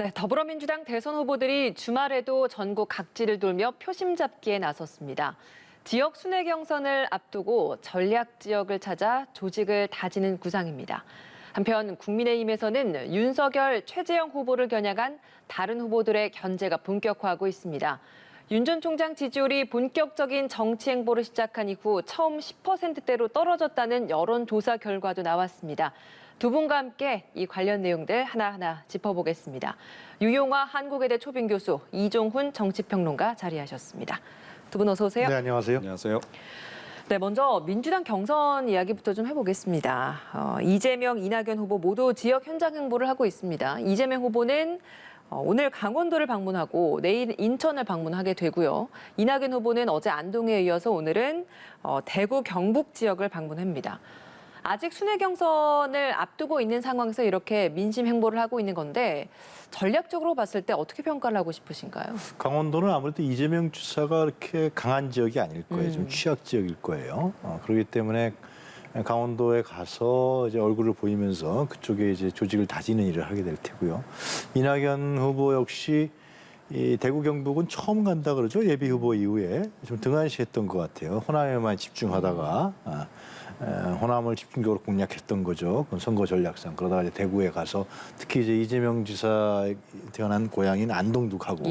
네, 더불어민주당 대선 후보들이 주말에도 전국 각지를 돌며 표심 잡기에 나섰습니다. 지역 순회 경선을 앞두고 전략 지역을 찾아 조직을 다지는 구상입니다. 한편 국민의힘에서는 윤석열, 최재형 후보를 겨냥한 다른 후보들의 견제가 본격화하고 있습니다. 윤 전 총장 지지율이 본격적인 정치 행보를 시작한 이후 처음 10%대로 떨어졌다는 여론조사 결과도 나왔습니다. 두 분과 함께 이 관련 내용들 하나하나 짚어보겠습니다. 유용화 한국외대 초빙 교수, 이종훈 정치평론가 자리하셨습니다. 두 분 어서 오세요. 네, 안녕하세요. 안녕하세요. 네, 먼저 민주당 경선 이야기부터 좀 해보겠습니다. 이재명, 이낙연 후보 모두 지역 현장 행보를 하고 있습니다. 이재명 후보는 오늘 강원도를 방문하고 내일 인천을 방문하게 되고요. 이낙연 후보는 어제 안동에 이어서 오늘은 대구, 경북 지역을 방문합니다. 아직 순회 경선을 앞두고 있는 상황에서 이렇게 민심 행보를 하고 있는 건데 전략적으로 봤을 때 어떻게 평가를 하고 싶으신가요? 강원도는 아무래도 이재명 지사가 그렇게 강한 지역이 아닐 거예요. 좀 취약 지역일 거예요. 그렇기 때문에 강원도에 가서 이제 얼굴을 보이면서 그쪽에 이제 조직을 다지는 일을 하게 될 테고요. 이낙연 후보 역시 이 대구 경북은 처음 간다 그러죠. 예비 후보 이후에 좀 등한시했던 것 같아요. 호남에만 집중하다가 호남을 집중적으로 공략했던 거죠. 그 선거 전략상. 그러다가 이제 대구에 가서 특히 이제 이재명 지사 태어난 고향인 안동도 가고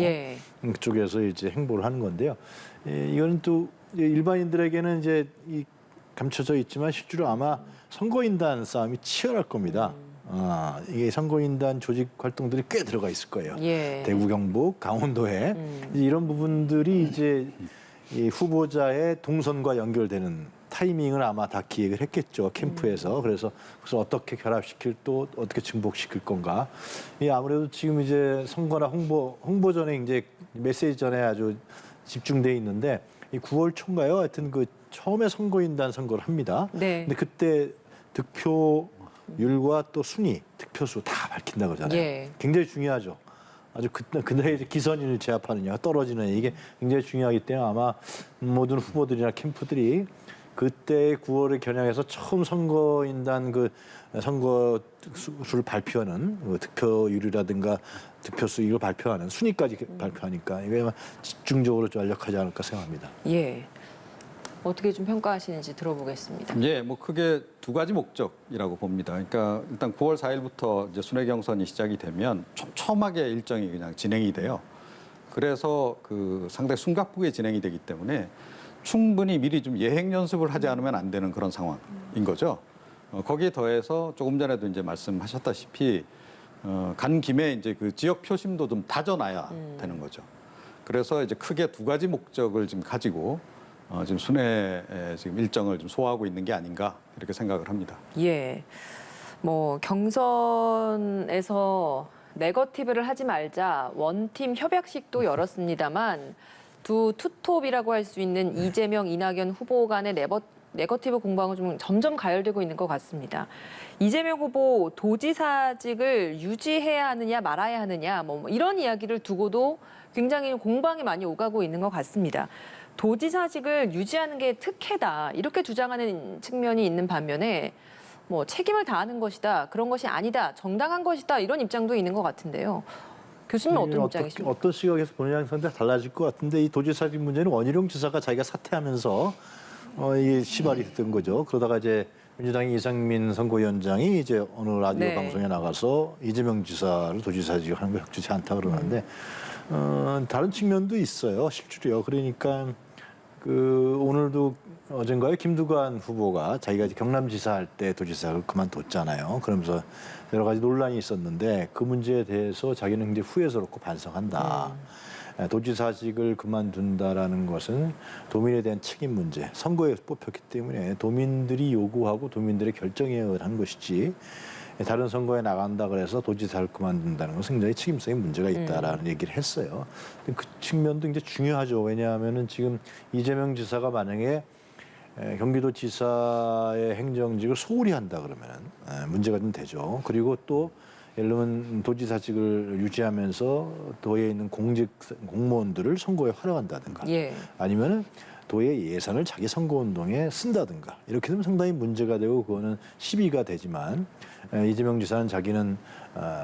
그쪽에서 이제 행보를 하는 건데요. 이거는 또 일반인들에게는 이제 감춰져 있지만 실제로 아마 선거인단 싸움이 치열할 겁니다. 이게 선거인단 조직 활동들이 꽤 들어가 있을 거예요. 대구, 경북, 강원도에 이런 부분들이 이제 이 후보자의 동선과 연결되는 타이밍을 아마 다 기획을 했겠죠. 캠프에서. 그래서 어떻게 결합시킬 또 어떻게 증복시킬 건가. 아무래도 지금 이제 선거나 홍보전에 이제 메시지전에 아주 집중돼 있는데 이 9월 초인가요? 하여튼 그 처음에 선거인단 선거를 합니다. 근데 그때 득표율과 또 순위, 득표수 다 밝힌다고 하잖아요. 굉장히 중요하죠. 아주 그날에 이제 기선인을 제압하느냐, 떨어지느냐 이게 굉장히 중요하기 때문에 아마 모든 후보들이나 캠프들이 그때 9월에 겨냥해서 처음 선거인단 그 선거수를 발표하는 득표율이라든가 득표수 이걸 발표하는 순위까지 발표하니까 이게 아마 집중적으로 전략하지 않을까 생각합니다. 어떻게 좀 평가하시는지 들어보겠습니다. 뭐 크게 두 가지 목적이라고 봅니다. 그러니까 일단 9월 4일부터 이제 순회 경선이 시작이 되면 촘촘하게 일정이 그냥 진행이 돼요. 그래서 그 상당히 숨가쁘게 진행이 되기 때문에 충분히 미리 좀 예행 연습을 하지 않으면 안 되는 그런 상황인 거죠. 거기에 더해서 조금 전에도 이제 말씀하셨다시피 간 김에 이제 그 지역 표심도 좀 다져놔야 되는 거죠. 그래서 이제 크게 두 가지 목적을 지금 가지고 지금 순회 지금 일정을 좀 소화하고 있는 게 아닌가 이렇게 생각을 합니다. 뭐 경선에서 네거티브를 하지 말자 원팀 협약식도 열었습니다만 두 투톱이라고 할 수 있는 이재명, 이낙연 후보 간의 네거티브 공방은 좀 점점 가열되고 있는 것 같습니다. 이재명 후보 도지사직을 유지해야 하느냐 말아야 하느냐 뭐 이런 이야기를 두고도 굉장히 공방이 많이 오가고 있는 것 같습니다. 도지사직을 유지하는 게 특혜다 이렇게 주장하는 측면이 있는 반면에 뭐 책임을 다하는 것이다 그런 것이 아니다 정당한 것이다 이런 입장도 있는 것 같은데요. 교수님은 어떤 입장이십니까? 어떤 시각에서 보느냐에 상당히 달라질 것 같은데 이 도지사직 문제는 원희룡 지사가 자기가 사퇴하면서 이게 시발이 됐던 거죠. 그러다가 이제 민주당의 이상민 선거위원장이 이제 어느 라디오 방송에 나가서 이재명 지사를 도지사직을 하는 거 적절치 않다 그러는데 다른 측면도 있어요. 실제로요. 그러니까 오늘도 어젠가요 김두관 후보가 자기가 이제 경남지사 할 때 도지사를 그만뒀잖아요. 그러면서 여러 가지 논란이 있었는데 그 문제에 대해서 자기는 굉장히 후회스럽고 반성한다. 도지사직을 그만둔다라는 것은 도민에 대한 책임 문제, 선거에서 뽑혔기 때문에 도민들이 요구하고 도민들의 결정에 의한 것이지 다른 선거에 나간다 그래서 도지사를 그만둔다는 것은 굉장히 책임성의 문제가 있다라는 얘기를 했어요. 그 측면도 굉장히 중요하죠. 왜냐하면은 지금 이재명 지사가 만약에 경기도지사의 행정직을 소홀히 한다 그러면은 문제가 좀 되죠. 그리고 또 예를 들면 도지사직을 유지하면서 도에 있는 공무원들을 선거에 활용한다든가 아니면은 도의 예산을 자기 선거운동에 쓴다든가 이렇게 되면 상당히 문제가 되고 그거는 시비가 되지만 이재명 지사는 자기는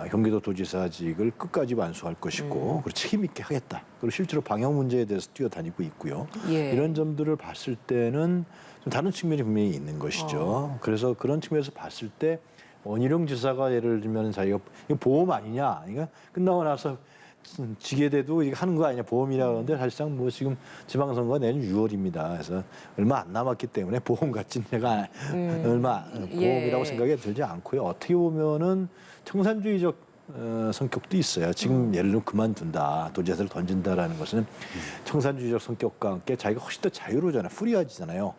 경기도 도지사직을 끝까지 완수할 것이고 그리고 책임 있게 하겠다. 그리고 실제로 방역 문제에 대해서 뛰어다니고 있고요. 예. 이런 점들을 봤을 때는 좀 다른 측면이 분명히 있는 것이죠. 그래서 그런 측면에서 봤을 때 원희룡 지사가 예를 들면 자기가 이거 보험 아니냐, 그러니까 끝나고 나서 지게 돼도 이거 하는 거 아니냐 보험이라 그러는데 사실상 뭐 지금 지방선거가 내년 6월입니다. 그래서 얼마 안 남았기 때문에 보험 같은 내가 얼마 보험이라고 예. 생각이 들지 않고요. 어떻게 보면은 청산주의적 성격도 있어요. 지금 예를 들면 그만둔다, 도지사를 던진다라는 것은 청산주의적 성격과 함께 자기가 훨씬 더 자유로우잖아요. 프리하지잖아요.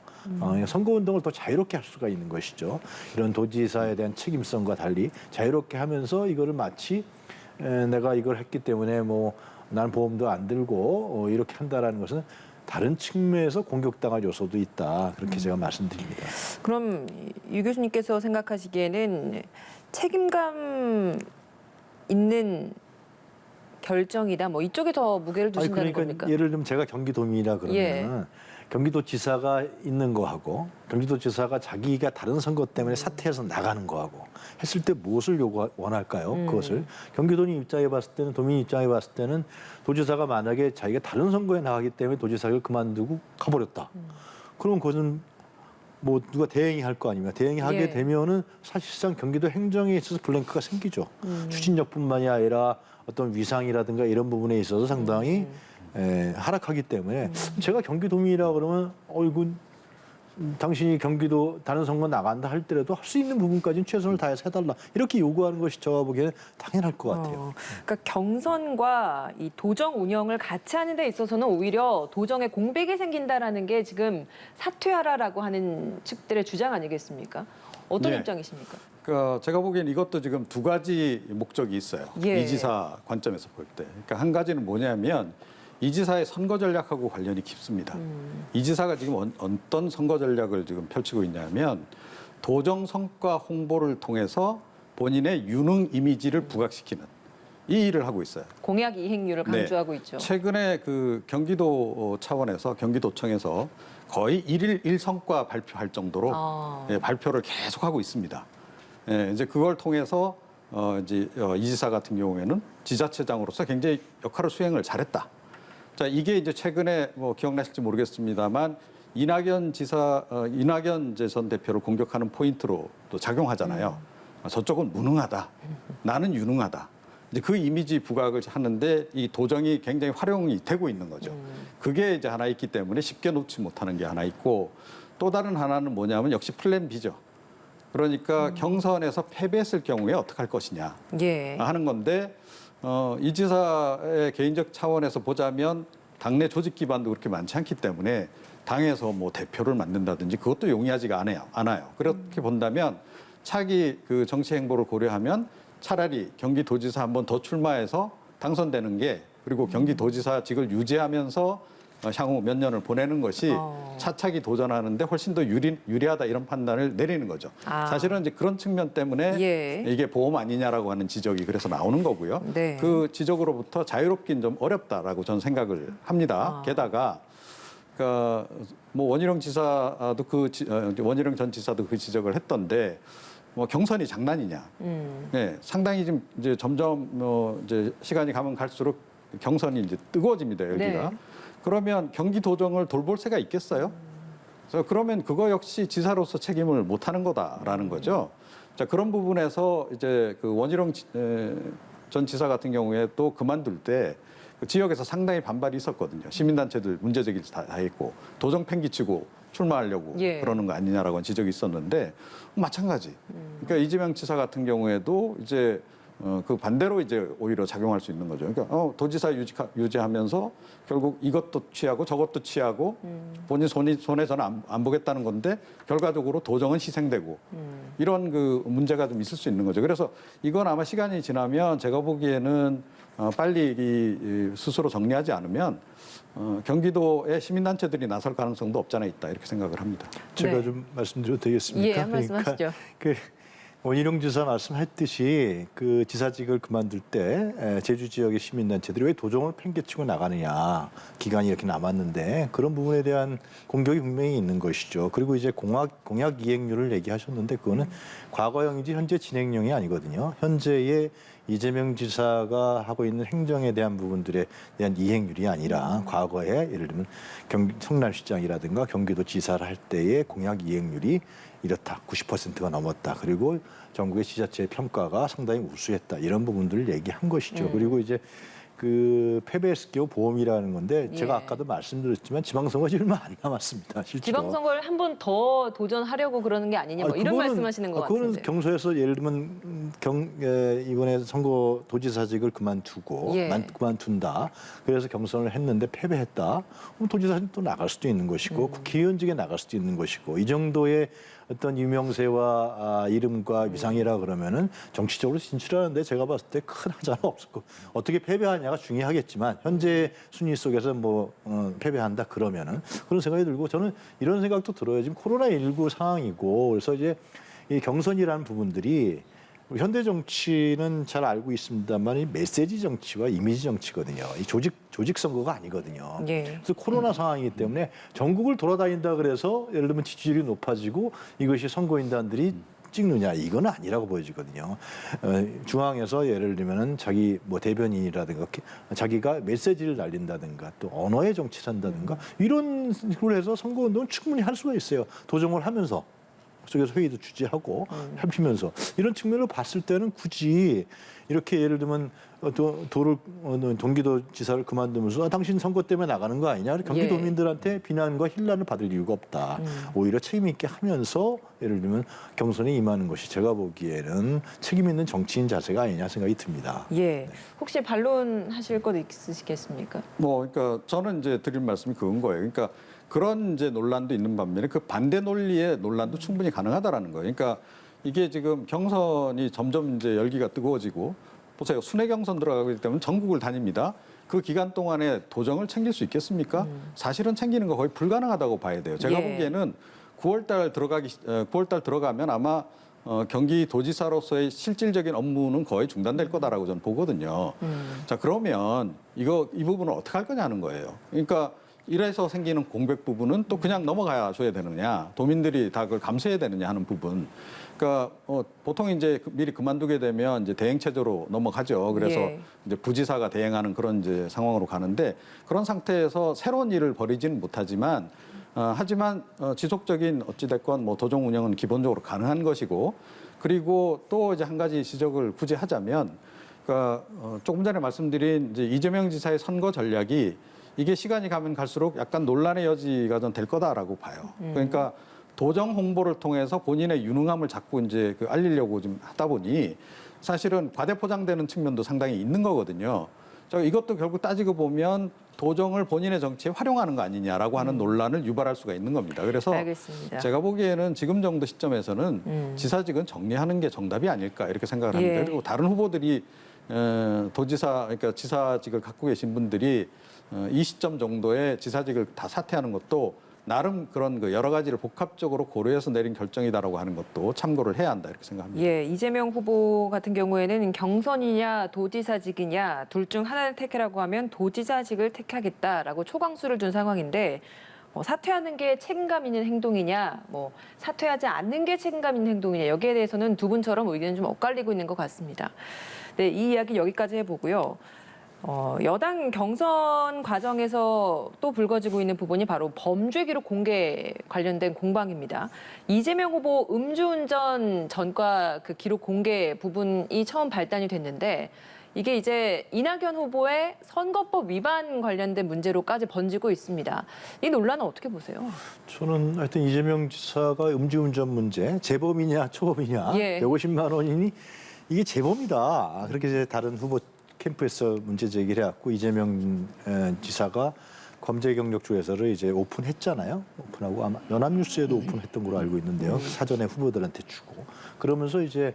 선거운동을 더 자유롭게 할 수가 있는 것이죠. 이런 도지사에 대한 책임성과 달리 자유롭게 하면서 이거를 마치 내가 이걸 했기 때문에 뭐 나는 보험도 안 들고 이렇게 한다라는 것은 다른 측면에서 공격당할 요소도 있다. 그렇게 제가 말씀드립니다. 그럼 유 교수님께서 생각하시기에는 책임감 있는 결정이다. 뭐 이쪽에 더 무게를 두신다는 그러니까 겁니까? 예를 들면 제가 경기도민이라 그러면 예. 경기도지사가 있는 거하고 경기도지사가 자기가 다른 선거 때문에 사퇴해서 나가는 거하고 했을 때 무엇을 원할까요? 그것을 경기도민 입장에 봤을 때는 도민 입장에 봤을 때는 도지사가 만약에 자기가 다른 선거에 나가기 때문에 도지사를 그만두고 가버렸다. 그럼 그것은 뭐 누가 대행이 할 거 아닙니까? 대행이 하게 예. 되면은 사실상 경기도 행정에 있어서 블랭크가 생기죠. 추진력뿐만이 아니라 어떤 위상이라든가 이런 부분에 있어서 상당히 하락하기 때문에 제가 경기도민이라 그러면 이거 당신이 경기도 다른 선거 나간다 할 때라도 할 수 있는 부분까지는 최선을 다해서 해달라 이렇게 요구하는 것이 제가 보기에는 당연할 것 같아요. 그러니까 경선과 이 도정 운영을 같이 하는 데 있어서는 오히려 도정에 공백이 생긴다라는 게 지금 사퇴하라라고 하는 측들의 주장 아니겠습니까? 어떤 네. 입장이십니까? 그러니까 제가 보기엔 이것도 지금 두 가지 목적이 있어요. 예. 이 지사 관점에서 볼 때. 그러니까 한 가지는 뭐냐면 이 지사의 선거 전략하고 관련이 깊습니다. 이 지사가 지금 어떤 선거 전략을 지금 펼치고 있냐면 도정 성과 홍보를 통해서 본인의 유능 이미지를 부각시키는 이 일을 하고 있어요. 공약 이행률을 네. 강조하고 있죠. 최근에 그 경기도 차원에서 경기도청에서 거의 일일 일성과 발표할 정도로 발표를 계속하고 있습니다. 이제 그걸 통해서 이 지사 같은 경우에는 지자체장으로서 굉장히 역할을 수행을 잘했다. 자, 이게 이제 최근에 뭐 기억나실지 모르겠습니다만 이낙연 전 대표를 공격하는 포인트로 또 작용하잖아요. 저쪽은 무능하다. 나는 유능하다. 이제 그 이미지 부각을 하는데 이 도정이 굉장히 활용이 되고 있는 거죠. 그게 이제 하나 있기 때문에 쉽게 놓지 못하는 게 하나 있고 또 다른 하나는 뭐냐면 역시 플랜 B죠. 그러니까 경선에서 패배했을 경우에 어떻게 할 것이냐 예. 하는 건데 이 지사의 개인적 차원에서 보자면 당내 조직 기반도 그렇게 많지 않기 때문에 당에서 뭐 대표를 만든다든지 그것도 용이하지가 않아요. 그렇게 본다면 차기 그 정치 행보를 고려하면 차라리 경기도지사 한번 더 출마해서 당선되는 게 그리고 경기도지사직을 유지하면서 향후 몇 년을 보내는 것이 차차기 도전하는데 훨씬 더 유리하다 이런 판단을 내리는 거죠. 사실은 이제 그런 측면 때문에 예. 이게 보험 아니냐라고 하는 지적이 그래서 나오는 거고요. 네. 그 지적으로부터 자유롭긴 좀 어렵다라고 저는 생각을 합니다. 게다가 뭐 원희룡 지사도 원희룡 전 지사도 그 지적을 했던데 뭐 경선이 장난이냐? 네, 상당히 좀 이제 점점 이제 시간이 가면 갈수록 경선이 이제 뜨거워집니다 여기가. 네. 그러면 경기도정을 돌볼 새가 있겠어요? 그래서 그러면 그거 역시 지사로서 책임을 못하는 거다라는 거죠. 자 그런 부분에서 이제 그 원희룡 전 지사 같은 경우에 또 그만둘 때 그 지역에서 상당히 반발이 있었거든요. 시민단체들 문제 제기를 다 했고 도정 팽기치고 출마하려고 예. 그러는 거 아니냐라고 하는 지적이 있었는데 마찬가지. 그러니까 이재명 지사 같은 경우에도 이제 그 반대로 이제 오히려 작용할 수 있는 거죠. 그러니까 도지사 유지하면서 결국 이것도 취하고 저것도 취하고 본인 손해서는 안 보겠다는 건데 결과적으로 도정은 희생되고 이런 그 문제가 좀 있을 수 있는 거죠. 그래서 이건 아마 시간이 지나면 제가 보기에는 빨리 스스로 정리하지 않으면 경기도의 시민단체들이 나설 가능성도 없지 않아 있다 이렇게 생각을 합니다. 제가 네. 좀 말씀드려도 되겠습니까? 예, 말씀하시죠. 원희룡 지사 말씀했듯이 그 지사직을 그만둘 때 제주 지역의 시민단체들이 왜 도정을 팽개치고 나가느냐, 기간이 이렇게 남았는데 그런 부분에 대한 공격이 분명히 있는 것이죠. 그리고 이제 공약 이행률을 얘기하셨는데 그거는 과거형이지 현재 진행형이 아니거든요. 현재의 이재명 지사가 하고 있는 행정에 대한 부분들에 대한 이행률이 아니라 과거에 예를 들면 성남시장이라든가 경기도 지사를 할 때의 공약 이행률이 이렇다. 90%가 넘었다. 그리고 전국의 지자체의 평가가 상당히 우수했다. 이런 부분들을 얘기한 것이죠. 그리고 이제 그 패배했을 경우 보험이라는 건데 제가 아까도 말씀드렸지만 지방선거 얼마 안 남았습니다. 실제로. 지방선거를 한 번 더 도전하려고 그러는 게 아니냐 뭐 이런 말씀하시는 것 그거는 같은데. 경소에서 예를 들면 이번에 선거 도지사직을 그만두고 그만둔다. 그래서 경선을 했는데 패배했다. 그럼 도지사직 또 나갈 수도 있는 것이고 국회의원직에 나갈 수도 있는 것이고 이 정도의 어떤 유명세와 이름과 위상이라 그러면은 정치적으로 진출하는데 제가 봤을 때 큰 하자는 없을 거. 어떻게 패배하냐가 중요하겠지만 현재 순위 속에서 뭐 패배한다 그러면은 그런 생각이 들고 저는 이런 생각도 들어요. 지금 코로나19 상황이고 그래서 이제 이 경선이라는 부분들이 현대 정치는 잘 알고 있습니다만 이 메시지 정치와 이미지 정치거든요. 이 조직 선거가 아니거든요. 그래서 코로나 상황이기 때문에 전국을 돌아다닌다 그래서 예를 들면 지지율이 높아지고 이것이 선거인단들이 찍느냐 이건 아니라고 보여지거든요. 중앙에서 예를 들면은 자기 뭐 대변인이라든가 자기가 메시지를 날린다든가 또 언어의 정치를 한다든가 이런 식으로 해서 선거운동을 충분히 할 수가 있어요. 도정을 하면서. 속에서 회의도 주재하고 살피면서 이런 측면으로 봤을 때는 굳이 이렇게 예를 들면 경기도 지사를 그만두면서 당신 선거 때문에 나가는 거 아니냐 경기도민들한테 비난과 힐난을 받을 이유가 없다. 오히려 책임 있게 하면서 예를 들면 경선에 임하는 것이 제가 보기에는 책임 있는 정치인 자세가 아니냐 생각이 듭니다. 네. 혹시 반론하실 것 있으시겠습니까? 그러니까 저는 이제 드릴 말씀이 그건 거예요. 그러니까 그런 이제 논란도 있는 반면에 그 반대 논리의 논란도 충분히 가능하다라는 거예요. 그러니까 이게 지금 경선이 점점 이제 열기가 뜨거워지고 보세요. 순회 경선 들어가기 때문에 전국을 다닙니다. 그 기간 동안에 도정을 챙길 수 있겠습니까? 사실은 챙기는 거 거의 불가능하다고 봐야 돼요. 제가 보기에는 9월달 들어가면 아마 경기도지사로서의 실질적인 업무는 거의 중단될 거다라고 저는 보거든요. 자, 그러면 이 부분을 어떻게 할 거냐는 거예요. 그러니까 이래서 생기는 공백 부분은 또 그냥 넘어가야 줘야 되느냐, 도민들이 다 그걸 감수해야 되느냐 하는 부분. 그러니까 보통 이제 미리 그만두게 되면 이제 대행 체제로 넘어가죠. 그래서 이제 부지사가 대행하는 그런 이제 상황으로 가는데 그런 상태에서 새로운 일을 벌이지는 못하지만 하지만 지속적인 어찌됐건 뭐 도정 운영은 기본적으로 가능한 것이고 그리고 또 이제 한 가지 지적을 굳이 하자면 그러니까 조금 전에 말씀드린 이제 이재명 지사의 선거 전략이 이게 시간이 가면 갈수록 약간 논란의 여지가 좀 될 거다라고 봐요. 그러니까 도정 홍보를 통해서 본인의 유능함을 자꾸 이제 알리려고 좀 하다 보니 사실은 과대포장되는 측면도 상당히 있는 거거든요. 이것도 결국 따지고 보면 도정을 본인의 정치에 활용하는 거 아니냐라고 하는 논란을 유발할 수가 있는 겁니다. 그래서 알겠습니다. 제가 보기에는 지금 정도 시점에서는 지사직은 정리하는 게 정답이 아닐까 이렇게 생각을 합니다. 그리고 다른 후보들이 도지사, 그러니까 지사직을 갖고 계신 분들이 이 시점 정도의 지사직을 다 사퇴하는 것도 나름 그런 여러 가지를 복합적으로 고려해서 내린 결정이다라고 하는 것도 참고를 해야 한다 이렇게 생각합니다. 이재명 후보 같은 경우에는 경선이냐 도지사직이냐 둘 중 하나를 택하라고 하면 도지사직을 택하겠다라고 초강수를 둔 상황인데 사퇴하는 게 책임감 있는 행동이냐, 사퇴하지 않는 게 책임감 있는 행동이냐 여기에 대해서는 두 분처럼 의견이 좀 엇갈리고 있는 것 같습니다. 네, 이 이야기 여기까지 해보고요. 여당 경선 과정에서 또 불거지고 있는 부분이 바로 범죄 기록 공개 관련된 공방입니다. 이재명 후보 음주운전 전과 그 기록 공개 부분이 처음 발단이 됐는데 이게 이제 이낙연 후보의 선거법 위반 관련된 문제로까지 번지고 있습니다. 이 논란은 어떻게 보세요? 저는 하여튼 이재명 지사가 음주운전 문제, 재범이냐 초범이냐, 150만 원이니 이게 재범이다. 그렇게 이제 다른 후보 캠프에서 문제 제기를 해왔고 이재명 지사가 검찰 경력 조회서를 이제 오픈했잖아요. 오픈하고 아마 연합뉴스에도 오픈했던 걸로 알고 있는데요. 사전에 후보들한테 주고 그러면서 이제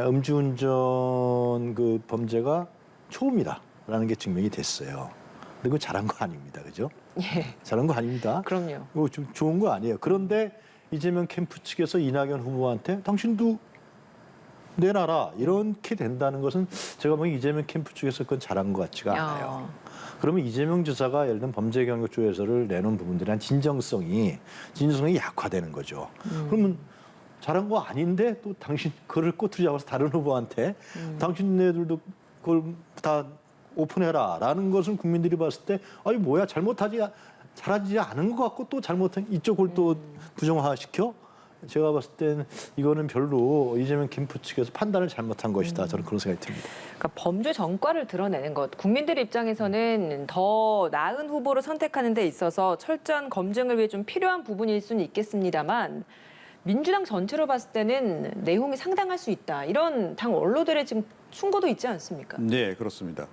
음주운전 그 범죄가 초범이다라는 게 증명이 됐어요. 근데 그거 잘한 거 아닙니다, 그죠? 잘한 거 아닙니다. 그럼요. 그거 좀 좋은 거 아니에요. 그런데 이재명 캠프 측에서 이낙연 후보한테 당신도 내놔라 이렇게 된다는 것은 제가 보기엔 이재명 캠프 쪽에서 그건 잘한 것 같지가 않아요. 그러면 이재명 지사가 예를 들면 범죄경력조회서를 내놓은 부분들에 대한 진정성이 약화되는 거죠. 그러면 잘한 거 아닌데 또 당신 그를 꼬투리 잡아서 다른 후보한테 당신네들도 그걸 다 오픈해라라는 것은 국민들이 봤을 때 아니 뭐야 잘하지 않은 것 같고 또 잘못한 이쪽을 또 부정화시켜? 제가 봤을 때는 이거는 별로 이재명 캠프 측에서 판단을 잘못한 것이다. 저는 그런 생각이 듭니다. 그러니까 범죄 전과를 드러내는 것. 국민들 입장에서는 더 나은 후보를 선택하는 데 있어서 철저한 검증을 위해 좀 필요한 부분일 수는 있겠습니다만 민주당 전체로 봤을 때는 내용이 상당할 수 있다. 이런 당 원로들의 지금 충고도 있지 않습니까? 네, 그렇습니다.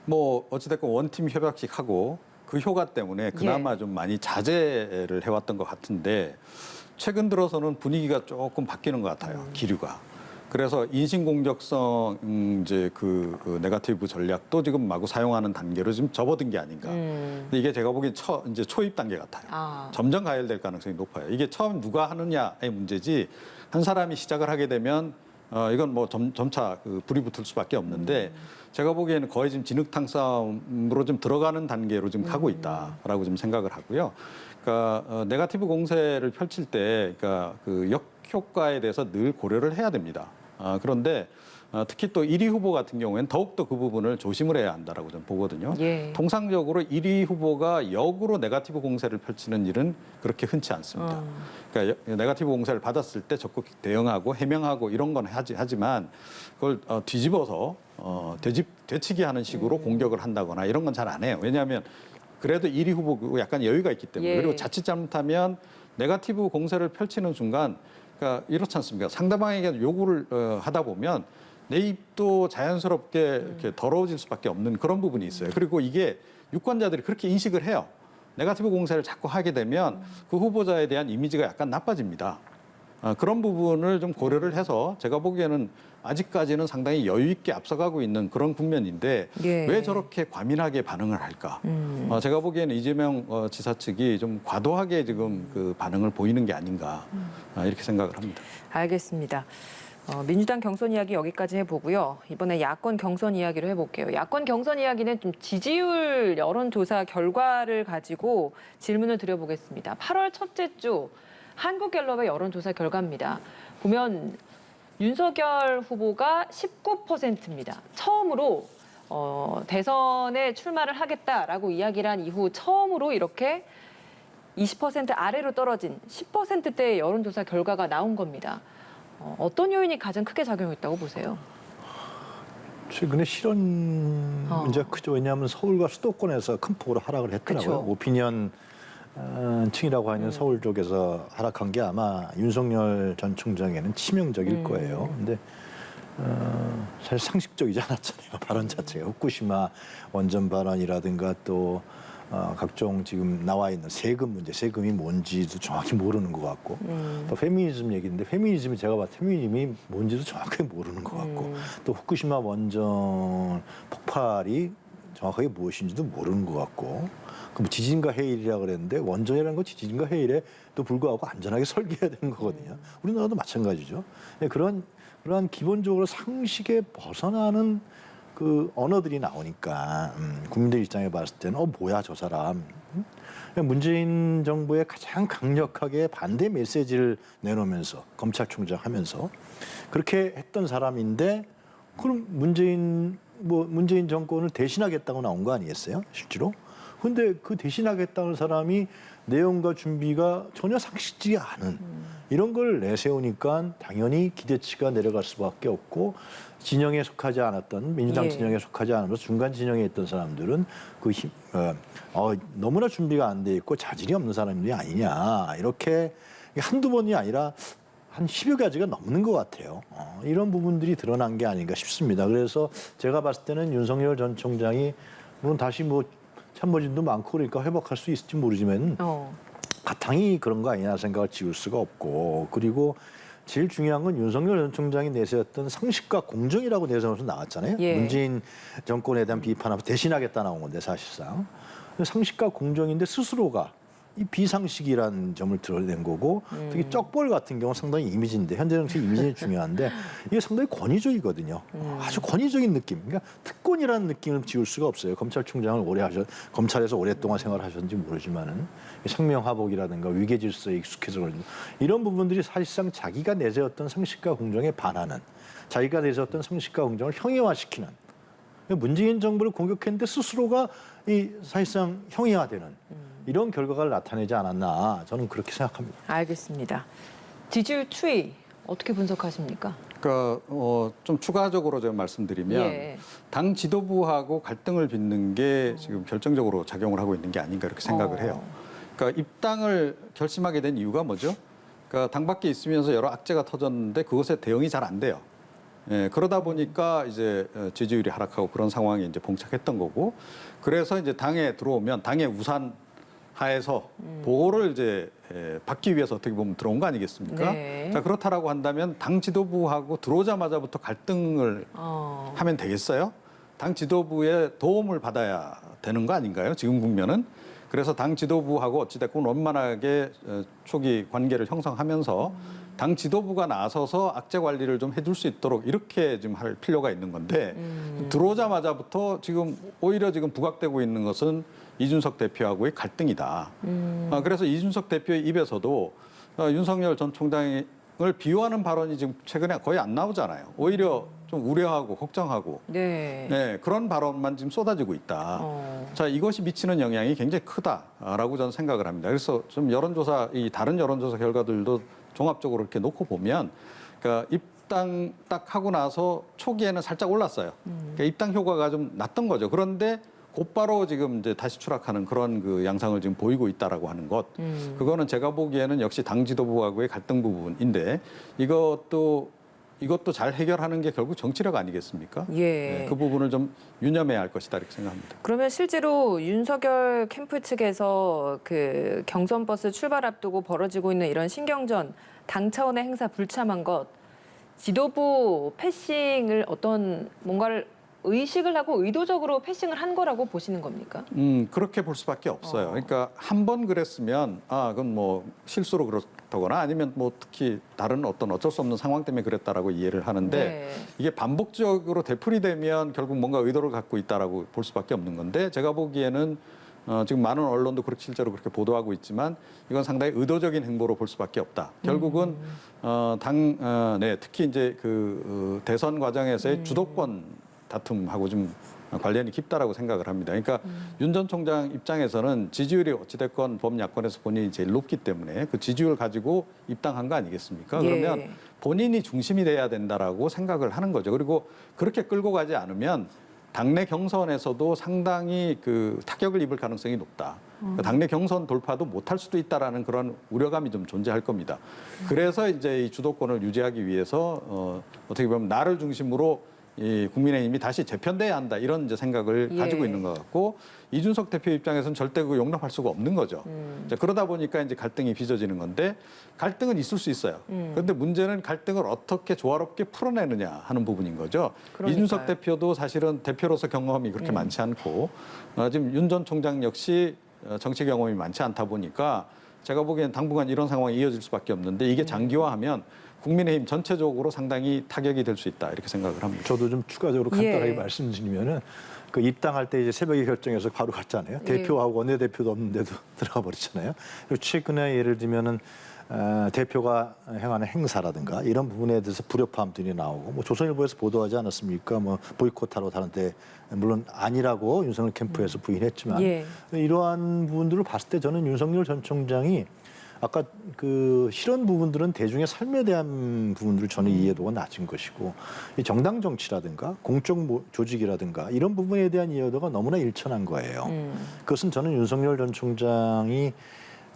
뭐 어찌됐건 원팀 협약식 하고 그 효과 때문에 그나마 좀 많이 자제를 해왔던 것 같은데 최근 들어서는 분위기가 조금 바뀌는 것 같아요. 기류가. 그래서 인신공격성 이제 그 네거티브 전략도 지금 마구 사용하는 단계로 지금 접어든 게 아닌가. 근데 이게 제가 보기엔 이제 초입 단계 같아요. 점점 가열될 가능성이 높아요. 이게 처음 누가 하느냐의 문제지 한 사람이 시작을 하게 되면 이건 뭐 점차 불이 붙을 수밖에 없는데 제가 보기에는 거의 지금 진흙탕 싸움으로 좀 들어가는 단계로 지금 가고 있다라고 좀 생각을 하고요. 그러니까 네거티브 공세를 펼칠 때 그러니까 그 역효과에 대해서 늘 고려를 해야 됩니다. 그런데 특히 또 1위 후보 같은 경우에는 더욱더 그 부분을 조심을 해야 한다라고 저는 보거든요. 통상적으로 1위 후보가 역으로 네거티브 공세를 펼치는 일은 그렇게 흔치 않습니다. 그러니까 네거티브 공세를 받았을 때 적극 대응하고 해명하고 이런 건 하지만 그걸 뒤집어서 되치기 하는 식으로 공격을 한다거나 이런 건 잘 안 해요. 왜냐하면 그래도 1위 후보고 약간 여유가 있기 때문에 그리고 자칫 잘못하면 네거티브 공세를 펼치는 순간 그러니까 이렇지 않습니까? 상대방에게 요구를 하다 보면 내 입도 자연스럽게 이렇게 더러워질 수밖에 없는 그런 부분이 있어요. 그리고 이게 유권자들이 그렇게 인식을 해요. 네거티브 공세를 자꾸 하게 되면 그 후보자에 대한 이미지가 약간 나빠집니다. 그런 부분을 좀 고려를 해서 제가 보기에는 아직까지는 상당히 여유 있게 앞서가고 있는 그런 국면인데 왜 저렇게 과민하게 반응을 할까? 제가 보기에는 이재명 지사 측이 좀 과도하게 지금 그 반응을 보이는 게 아닌가 이렇게 생각을 합니다. 알겠습니다. 민주당 경선 이야기 여기까지 해보고요. 이번에 야권 경선 이야기를 해볼게요. 야권 경선 이야기는 좀 지지율 여론조사 결과를 가지고 질문을 드려보겠습니다. 8월 첫째 주 한국갤럽의 여론조사 결과입니다. 보면 윤석열 후보가 19%입니다. 처음으로 대선에 출마를 하겠다라고 이야기를 한 이후 처음으로 이렇게 20% 아래로 떨어진 10%대의 여론조사 결과가 나온 겁니다. 어떤 요인이 가장 크게 작용했다고 보세요? 최근에 실현 문제가 크죠. 왜냐하면 서울과 수도권에서 큰 폭으로 하락을 했더라고요. 그쵸. 오피니언 층이라고 하는 서울 쪽에서 하락한 게 아마 윤석열 전 총장에는 치명적일 거예요. 근데 사실 상식적이지 않았잖아요. 발언 자체가. 후쿠시마 원전 발언이라든가 또 각종 지금 나와 있는 세금 문제, 세금이 뭔지도 정확히 모르는 것 같고 또 페미니즘 얘기인데 페미니즘이 제가 봤을 때 페미니즘이 뭔지도 정확하게 모르는 것 같고 또 후쿠시마 원전 폭발이 정확하게 무엇인지도 모르는 것 같고 그 뭐 지진과 해일이라고 그랬는데 원전이라는 건 지진과 해일에도 불구하고 안전하게 설계해야 되는 거거든요. 우리나라도 마찬가지죠. 그러한 기본적으로 상식에 벗어나는 그 언어들이 나오니까 국민들 입장에 봤을 때는 뭐야 저 사람. 문재인 정부에 가장 강력하게 반대 메시지를 내놓으면서 검찰총장 하면서 그렇게 했던 사람인데 그럼 문재인 정권을 대신하겠다고 나온 거 아니겠어요? 실제로? 근데 그 대신하겠다는 사람이 내용과 준비가 전혀 상식지가 않은 이런 걸 내세우니까 당연히 기대치가 내려갈 수밖에 없고 진영에 속하지 않았던 민주당 진영에 속하지 않으면서 중간 진영에 있던 사람들은 너무나 준비가 안 돼 있고 자질이 없는 사람들이 아니냐 이렇게 한두 번이 아니라 한 10여 가지가 넘는 것 같아요. 이런 부분들이 드러난 게 아닌가 싶습니다. 그래서 제가 봤을 때는 윤석열 전 총장이 물론 다시 참모진도 많고 그러니까 회복할 수 있을지 모르지만 바탕이 그런 거 아니냐 생각을 지울 수가 없고 그리고 제일 중요한 건 윤석열 전 총장이 내세웠던 상식과 공정이라고 내세워서 나왔잖아요. 문재인 정권에 대한 비판하고 대신하겠다 나온 건데 사실상 상식과 공정인데 스스로가 이 비상식이라는 점을 드러낸 거고 특히 쩍벌 같은 경우는 상당히 이미지인데 현재 정치 이미지는 중요한데 이게 상당히 권위적이거든요. 아주 권위적인 느낌. 그러니까 특권이라는 느낌을 지울 수가 없어요. 검찰총장을 검찰에서 오랫동안 생활하셨는지 모르지만은 생명하복이라든가 위계질서에 익숙해서 그런지 이런 부분들이 사실상 자기가 내세웠던 상식과 공정에 반하는 자기가 내세웠던 상식과 공정을 형이화시키는 문재인 정부를 공격했는데 스스로가 이 사실상 형이화되는 이런 결과를 나타내지 않았나 저는 그렇게 생각합니다. 알겠습니다. 지지율 추이 어떻게 분석하십니까? 그러니까 좀 추가적으로 제가 말씀드리면 예. 당 지도부하고 갈등을 빚는 게 지금 결정적으로 작용을 하고 있는 게 아닌가 이렇게 생각을 해요. 그러니까 입당을 결심하게 된 이유가 뭐죠? 그러니까 당 밖에 있으면서 여러 악재가 터졌는데 그것에 대응이 잘 안 돼요. 예, 그러다 보니까 이제 지지율이 하락하고 그런 상황에 이제 봉착했던 거고, 그래서 이제 당에 들어오면 당의 우산 하에서 보호를 이제 받기 위해서 어떻게 보면 들어온 거 아니겠습니까? 네. 자, 그렇다라고 한다면 당 지도부하고 들어오자마자부터 갈등을 하면 되겠어요? 당 지도부의 도움을 받아야 되는 거 아닌가요? 지금 국면은. 그래서 당 지도부하고 어찌됐건 원만하게 초기 관계를 형성하면서 당 지도부가 나서서 악재 관리를 좀 해줄 수 있도록 이렇게 좀 할 필요가 있는 건데 들어오자마자부터 지금 오히려 지금 부각되고 있는 것은 이준석 대표하고의 갈등이다. 그래서 이준석 대표의 입에서도 윤석열 전 총장을 비호하는 발언이 지금 최근에 거의 안 나오잖아요. 오히려 좀 우려하고 걱정하고 네, 그런 발언만 지금 쏟아지고 있다. 자, 이것이 미치는 영향이 굉장히 크다라고 저는 생각을 합니다. 그래서 좀 여론조사, 이 다른 여론조사 결과들도 종합적으로 이렇게 놓고 보면, 그러니까 입당 딱 하고 나서 초기에는 살짝 올랐어요. 그러니까 입당 효과가 좀 났던 거죠. 그런데 곧바로 지금 이제 다시 추락하는 그런 그 양상을 지금 보이고 있다라고 하는 것. 그거는 제가 보기에는 역시 당 지도부하고의 갈등 부분인데 이것도 잘 해결하는 게 결국 정치력 아니겠습니까? 예. 네, 그 부분을 좀 유념해야 할 것이다 이렇게 생각합니다. 그러면 실제로 윤석열 캠프 측에서 그 경선 버스 출발 앞두고 벌어지고 있는 이런 신경전, 당 차원의 행사 불참한 것, 지도부 패싱을 어떤 뭔가를 의식을 하고 의도적으로 패싱을 한 거라고 보시는 겁니까? 그렇게 볼 수밖에 없어요. 그러니까 한 번 그랬으면 그건 뭐 실수로 그렇다거나 아니면 뭐 특히 다른 어쩔 수 없는 상황 때문에 그랬다라고 이해를 하는데 네. 이게 반복적으로 되풀이되면 결국 뭔가 의도를 갖고 있다라고 볼 수밖에 없는 건데 제가 보기에는 지금 많은 언론도 실제로 그렇게 보도하고 있지만 이건 상당히 의도적인 행보로 볼 수밖에 없다. 결국은 특히 이제 그 대선 과정에서의 주도권 다툼하고 좀 관련이 깊다라고 생각을 합니다. 그러니까 윤 전 총장 입장에서는 지지율이 어찌됐건 범야권에서 본인이 제일 높기 때문에 그 지지율 가지고 입당한 거 아니겠습니까? 예. 그러면 본인이 중심이 돼야 된다라고 생각을 하는 거죠. 그리고 그렇게 끌고 가지 않으면 당내 경선에서도 상당히 그 타격을 입을 가능성이 높다. 그러니까 당내 경선 돌파도 못할 수도 있다라는 그런 우려감이 좀 존재할 겁니다. 그래서 이제 이 주도권을 유지하기 위해서 어떻게 보면 나를 중심으로 이 국민의힘이 다시 재편돼야 한다 이런 이제 생각을 가지고 있는 것 같고 이준석 대표 입장에서는 절대 그 용납할 수가 없는 거죠. 이제 그러다 보니까 이제 갈등이 빚어지는 건데 갈등은 있을 수 있어요. 그런데 문제는 갈등을 어떻게 조화롭게 풀어내느냐 하는 부분인 거죠. 그러니까요. 이준석 대표도 사실은 대표로서 경험이 그렇게 많지 않고 지금 윤 전 총장 역시 정치 경험이 많지 않다 보니까 제가 보기엔 당분간 이런 상황이 이어질 수밖에 없는데 이게 장기화하면 국민의힘 전체적으로 상당히 타격이 될 수 있다 이렇게 생각을 합니다. 저도 좀 추가적으로 간단하게 말씀드리면은 그 입당할 때 이제 새벽에 결정해서 바로 갔잖아요. 대표하고 원내대표도 없는데도 들어가 버렸잖아요. 그리고 최근에 예를 들면은 대표가 행하는 행사라든가 이런 부분에 대해서 불협화음들이 나오고 뭐 조선일보에서 보도하지 않았습니까? 뭐 보이콧하러 다른데 물론 아니라고 윤석열 캠프에서 부인했지만 이러한 부분들을 봤을 때 저는 윤석열 전 총장이 아까 그 실언 부분들은 대중의 삶에 대한 부분들을 저는 이해도가 낮은 것이고 이 정당 정치라든가 공적 조직이라든가 이런 부분에 대한 이해도가 너무나 일천한 거예요. 그것은 저는 윤석열 전 총장이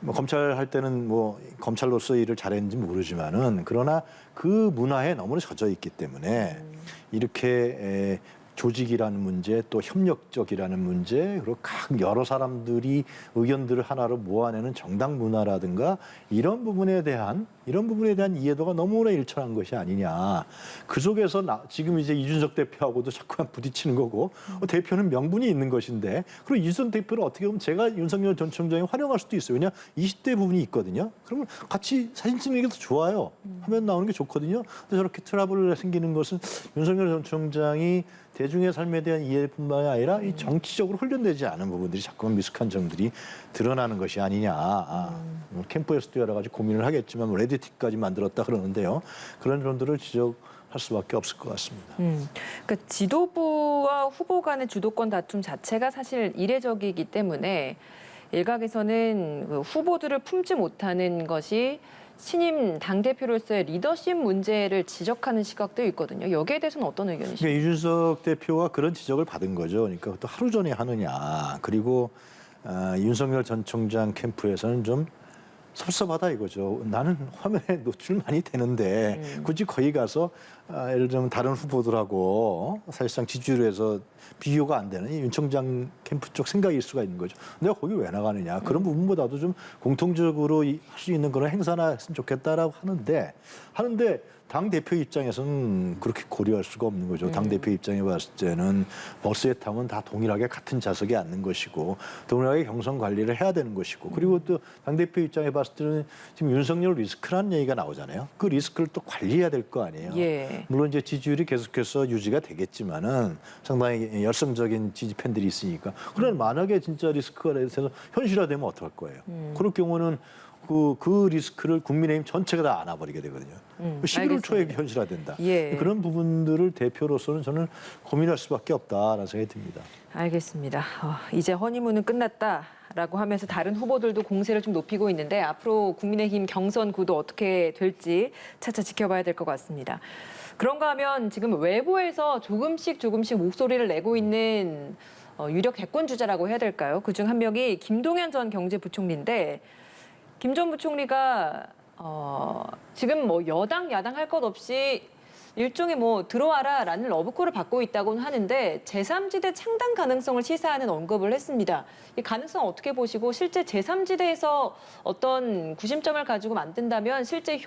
뭐 검찰 할 때는 뭐 검찰로서 일을 잘했는지 모르지만은 그러나 그 문화에 너무나 젖어 있기 때문에 이렇게 조직이라는 문제 또 협력적이라는 문제 그리고 각 여러 사람들이 의견들을 하나로 모아내는 정당 문화라든가 이런 부분에 대한 이런 부분에 대한 이해도가 너무나 일천한 것이 아니냐. 그 속에서 지금 이제 이준석 대표하고도 자꾸만 부딪히는 거고 대표는 명분이 있는 것인데 그리고 이준석 대표를 어떻게 보면 제가 윤석열 전 총장이 활용할 수도 있어요. 왜냐 20대 부분이 있거든요. 그러면 같이 사진 찍는 게 더 좋아요. 화면 나오는 게 좋거든요. 근데 저렇게 트러블이 생기는 것은 윤석열 전 총장이 대중의 삶에 대한 이해뿐만 아니라 이 정치적으로 훈련되지 않은 부분들이 자꾸만 미숙한 점들이 드러나는 것이 아니냐. 캠프에서도 여러 가지 고민을 하겠지만 레디티까지 만들었다 그러는데요. 그런 점들을 지적할 수밖에 없을 것 같습니다. 그러니까 지도부와 후보 간의 주도권 다툼 자체가 사실 이례적이기 때문에 일각에서는 그 후보들을 품지 못하는 것이 신임 당대표로서의 리더십 문제를 지적하는 시각도 있거든요. 여기에 대해서는 어떤 의견이십니까? 그러니까 이준석 대표가 그런 지적을 받은 거죠. 그러니까 또 하루 전에 하느냐. 그리고 윤석열 전 총장 캠프에서는 좀 섭섭하다 이거죠. 나는 화면에 노출 많이 되는데 굳이 거기 가서 예를 들면 다른 후보들하고 사실상 지지율에서 비교가 안 되는 윤 총장 캠프 쪽 생각일 수가 있는 거죠. 내가 거기 왜 나가느냐. 그런 부분보다도 좀 공통적으로 할 수 있는 그런 행사나 했으면 좋겠다라고 하는데 당 대표 입장에서는 그렇게 고려할 수가 없는 거죠. 당 대표 입장에 봤을 때는 버스에 타면 다 동일하게 같은 좌석에 앉는 것이고 동일하게 경선 관리를 해야 되는 것이고 그리고 또 당 대표 입장에 봤을 때는 지금 윤석열 리스크라는 얘기가 나오잖아요. 그 리스크를 또 관리해야 될 거 아니에요. 예. 물론 이제 지지율이 계속해서 유지가 되겠지만은 상당히 열성적인 지지 팬들이 있으니까. 그러나 만약에 진짜 리스크가 돼서 현실화되면 어떡할 거예요? 그럴 경우는 그 리스크를 국민의힘 전체가 다 안아버리게 되거든요. 11월 초에 현실화된다. 예. 그런 부분들을 대표로서는 저는 고민할 수밖에 없다라는 생각이 듭니다. 알겠습니다. 이제 허니문은 끝났다라고 하면서 다른 후보들도 공세를 좀 높이고 있는데 앞으로 국민의힘 경선 구도 어떻게 될지 차차 지켜봐야 될 것 같습니다. 그런가 하면 지금 외부에서 조금씩 목소리를 내고 있는 유력 대권 주자라고 해야 될까요? 그중 한 명이 김동연 전 경제부총리인데 김 전 부총리가 지금 뭐 여당 야당 할 것 없이 일종의 뭐 들어와라라는 러브콜을 받고 있다고는 하는데 제3지대 창당 가능성을 시사하는 언급을 했습니다. 이 가능성 어떻게 보시고 실제 제3지대에서 어떤 구심점을 가지고 만든다면 실제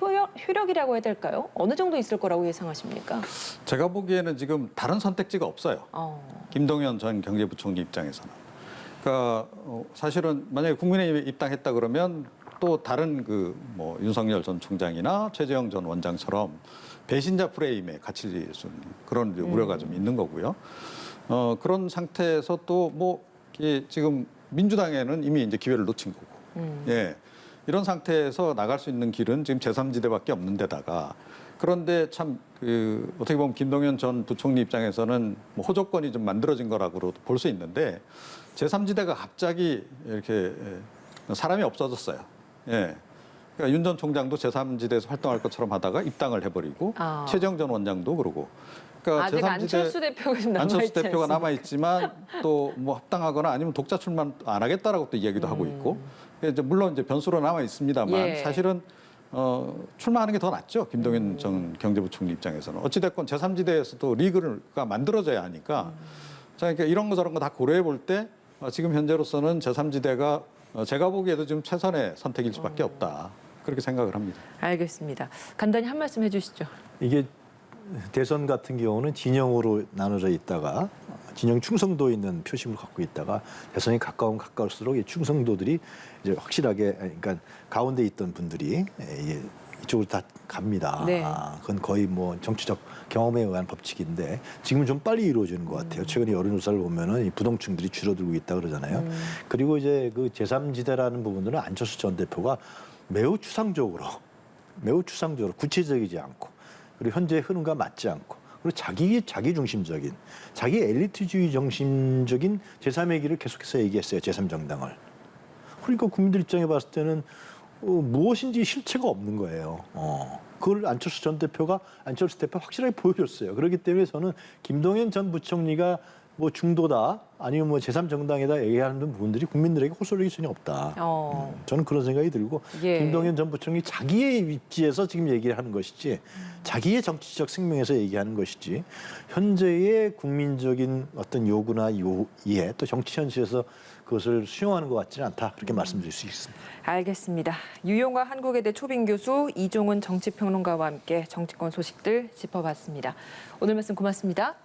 효력이라고 해야 될까요? 어느 정도 있을 거라고 예상하십니까? 제가 보기에는 지금 다른 선택지가 없어요. 김동연 전 경제부총리 입장에서는. 그러니까 사실은 만약에 국민의힘에 입당했다 그러면 또 다른 뭐 윤석열 전 총장이나 최재형 전 원장처럼 배신자 프레임에 갇힐 수 있는 그런 우려가 좀 있는 거고요. 그런 상태에서 또 뭐 지금 민주당에는 이미 이제 기회를 놓친 거고, 예, 이런 상태에서 나갈 수 있는 길은 지금 제3지대밖에 없는 데다가 그런데 참 어떻게 보면 김동연 전 부총리 입장에서는 뭐 호조건이 좀 만들어진 거라고 볼 수 있는데 제3지대가 갑자기 이렇게 사람이 없어졌어요. 예. 그러니까 윤 전 총장도 제3지대에서 활동할 것처럼 하다가 입당을 해버리고 최재형 전 원장도 그러고. 그러니까 아직 안철수 대표가 좀 안철수 대표가 남아 있지만 또 뭐 합당하거나 아니면 독자 출마 안 하겠다라고 또 이야기도 하고 있고. 이제 물론 이제 변수로 남아 있습니다만 예. 사실은 출마하는 게 더 낫죠. 김동연 전 경제부총리 입장에서는 어찌 됐건 제3지대에서도 리그가 만들어져야 하니까. 자, 그러니까 이런 거 저런 거 다 고려해 볼 때 지금 현재로서는 제3지대가 제가 보기에도 지금 최선의 선택일 수밖에 없다. 그렇게 생각을 합니다. 알겠습니다. 간단히 한 말씀 해주시죠. 이게 대선 같은 경우는 진영으로 나눠져 있다가 진영 충성도 있는 표심을 갖고 있다가 대선이 가까울수록 이 충성도들이 이제 확실하게 그러니까 가운데 있던 분들이 이쪽으로 다 갑니다. 네. 그건 거의 뭐 정치적 경험에 의한 법칙인데 지금은 좀 빨리 이루어지는 것 같아요. 최근에 여론조사를 보면은 이 부동층들이 줄어들고 있다 그러잖아요. 그리고 이제 그 제3지대라는 부분들은 안철수 전 대표가 매우 추상적으로 구체적이지 않고 그리고 현재 흐름과 맞지 않고 그리고 자기 중심적인 자기 엘리트주의 정신적인 제3의 길을 계속해서 얘기했어요. 제3정당을. 그러니까 국민들 입장에 봤을 때는 무엇인지 실체가 없는 거예요. 그걸 안철수 대표 확실하게 보여줬어요. 그렇기 때문에 저는 김동연 전 부총리가 뭐 중도다 아니면 뭐 제3정당에다 얘기하는 부분들이 국민들에게 호소력이 전혀 없다. 저는 그런 생각이 들고 예. 김동연 전 부총리 자기의 위치에서 지금 얘기를 하는 것이지 자기의 정치적 생명에서 얘기하는 것이지 현재의 국민적인 어떤 요구나 이해 또 정치 현실에서 그것을 수용하는 것 같지는 않다. 그렇게 말씀드릴 수 있습니다. 알겠습니다. 유용화 한국외대 초빙 교수 이종훈 정치평론가와 함께 정치권 소식들 짚어봤습니다. 오늘 말씀 고맙습니다.